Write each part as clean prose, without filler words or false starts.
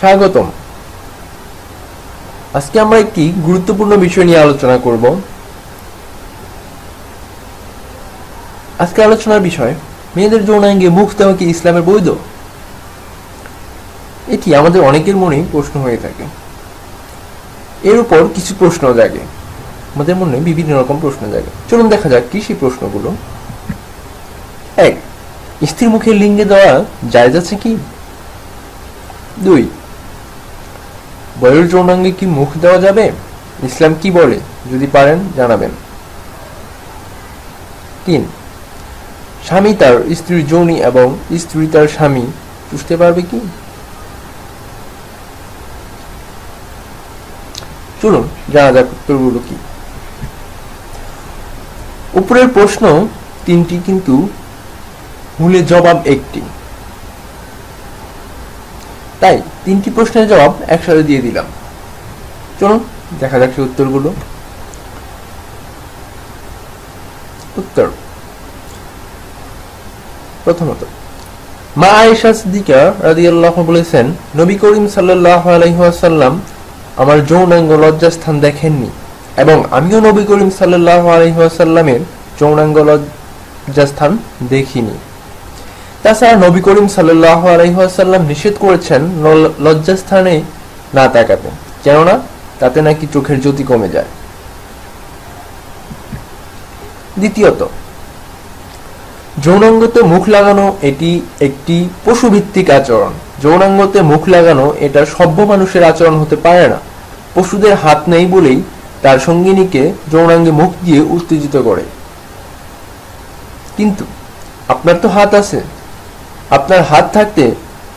স্বাগতম। আজকে আমরা একটি গুরুত্বপূর্ণ বিষয় নিয়ে আলোচনা করব। আজকে আলোচনার বিষয়, মেয়েদের যৌনাঙ্গে মুখ দেওয়া কি ইসলামের বৈধ? এটি আমাদের অনেকের মনেই প্রশ্ন হয়ে থাকে। এর উপর কিছু প্রশ্ন জাগে, আমাদের মনে বিভিন্ন রকম প্রশ্ন জাগে। চলুন দেখা যাক কি সেই প্রশ্নগুলো। 1. স্ত্রীর মুখে লিঙ্গে দেওয়া জায়েজ আছে কি? 2. বয়স যৌনাঙ্গে কি মুখ দেওয়া যাবে? ইসলাম কি বলে? যদি পারেন জানাবেন। 3. স্বামী তার স্ত্রীর যৌনি এবং স্ত্রী তার স্বামী চুষতে পারবে কি? চলুন জানা যাক উত্তরগুলো কি। উপরের প্রশ্ন তিনটি, কিন্তু মূলে জবাব একটি, তাই তিনটি প্রশ্নের জবাব একসাথে দিয়ে দিলাম। চলুন দেখা যাক সেই উত্তরগুলো। উত্তর, প্রথমত, মা আয়েশা সিদ্দিকা রাদিয়াল্লাহু বলেছেন, নবী করিম সাল্লাল্লাহু আলাইহি ওয়াসাল্লাম আমার যৌনাঙ্গ লজ্জাস্থান দেখেননি এবং আমিও নবী করিম সাল্লাল্লাহু আলাইহি ওয়াসাল্লামের যৌনাঙ্গ লজ্জাস্থান দেখিনি। তাছাড়া নবী করিম সাল্লাল্লাহু আলাইহি ওয়াসাল্লাম নিষেধ করেছেন লজ্জাস্থানে না তাকাতে, কেননা তাতে নাকি চোখের জ্যোতি কমে যায়। দ্বিতীয়ত, যৌনাঙ্গতে মুখ লাগানো এটি একটি পশুভিত্তিক আচরণ। যৌনাঙ্গতে মুখ লাগানো এটা সভ্য মানুষের আচরণ হতে পারে না। পশুদের হাত নেই বলেই তার সঙ্গিনীকে যৌনাঙ্গে মুখ দিয়ে উত্তেজিত করে। কিন্তু আপনার তো হাত আছে, আপনার হাত থাকতে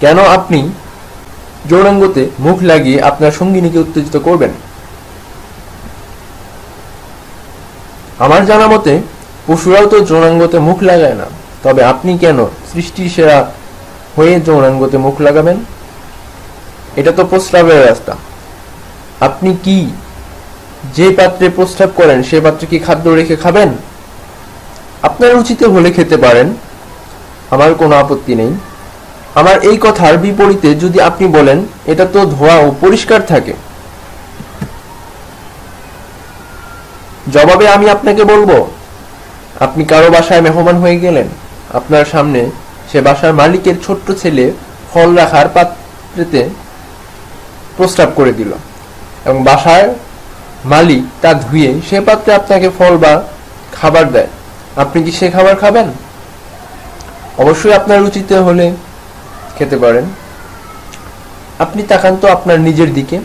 কেন আপনি যৌনাঙ্গতে মুখ লাগিয়ে আপনার সঙ্গিনীকে উত্তেজিত করবেন? আমার জানা মতে পশুরাও তো যৌনাঙ্গতে মুখ লাগায় না, তবে আপনি কেন সৃষ্টির সেরা হয়ে যৌনাঙ্গতে মুখ লাগাবেন? এটা তো প্রস্রাবের রাস্তা। আপনি কি যে পাত্রে প্রস্রাব করেন সে পাত্রে কি খাদ্য রেখে খাবেন? আপনার রুচিতে হলে খেতে পারেন, আমার কোনো আপত্তি নেই। আমার এই কথার বিপরীতে যদি আপনি বলেন এটা তো ধোয়া ও পরিষ্কার থাকে, জবাবে আমি আপনাকে বলবো, আপনি কারো বাসায় মেহমান হয়ে গেলেন, আপনার সামনে সে বাসার মালিকের ছোট্ট ছেলে ফল রাখার পাত্রেতে প্রস্রাব করে দিল এবং বাসার মালিক তা ধুয়ে সে পাত্রে আপনাকে ফল বা খাবার দেয়। আপনি কি সে খাবার খাবেন? অবশ্যই আপনার রুচিতে হলে খেতে পারেন। আপনি তাকান তো আপনার নিজের দিকে।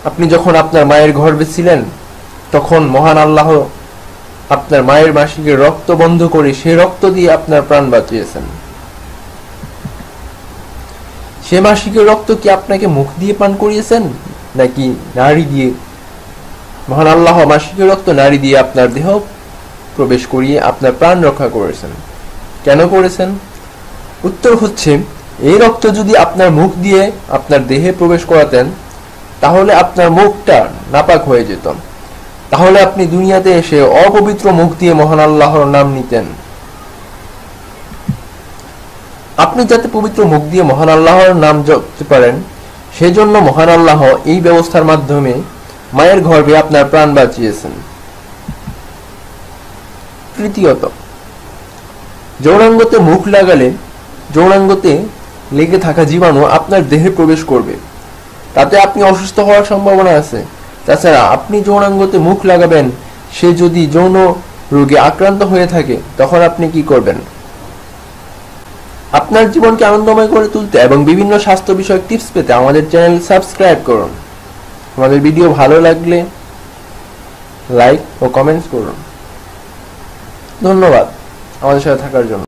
আপনি যখন আপনার মায়ের গর্ভে ছিলেন তখন মহান আল্লাহ আপনার মায়ের মাসিকের রক্ত বন্ধ করে সে রক্ত দিয়ে আপনার প্রাণ বাঁচিয়েছেন। সে মাসিকের রক্ত কি আপনাকে মুখ দিয়ে পান করিয়েছেন নাকি নাড়ি দিয়ে? মহান আল্লাহ মাসিকের রক্ত নাড়ি দিয়ে আপনার দেহ প্রবেশ করিয়ে আপনার প্রাণ রক্ষা করেছেন। কেন করেছেন? উত্তর হচ্ছে, এই রক্ত যদি আপনার মুখ দিয়ে আপনার দেহে প্রবেশ করাতেন তাহলে আপনার মুখটা নাপাক হয়ে যেত। তাহলে আপনি দুনিয়াতে এসে অপবিত্র মুখ দিয়ে মহান আল্লাহর নাম নিতেন। আপনি যাতে পবিত্র মুখ দিয়ে মহান আল্লাহর নাম জপতে পারেন সেজন্য মহান আল্লাহ এই ব্যবস্থার মাধ্যমে মায়ের গর্ভে আপনার প্রাণ বাঁচিয়েছেন। তৃতীয়ত, যৌনাঙ্গতে মুখ লাগালে যৌনাঙ্গতে লেগে থাকা জীবাণু আপনার দেহে প্রবেশ করবে, তাতে আপনি অসুস্থ হওয়ার সম্ভাবনা আছে। তাছাড়া আপনি যৌনাঙ্গতে মুখ লাগাবেন, সে যদি যৌন রোগে আক্রান্ত হয়ে থাকে তখন আপনি কি করবেন? আপনার জীবনকে আনন্দময় করে তুলতে এবং বিভিন্ন স্বাস্থ্য বিষয়ক টিপস পেতে আমাদের চ্যানেল সাবস্ক্রাইব করুন। আমাদের ভিডিও ভালো লাগলে লাইক ও কমেন্টস করুন। ধন্যবাদ আমাদের সাথে থাকার জন্য।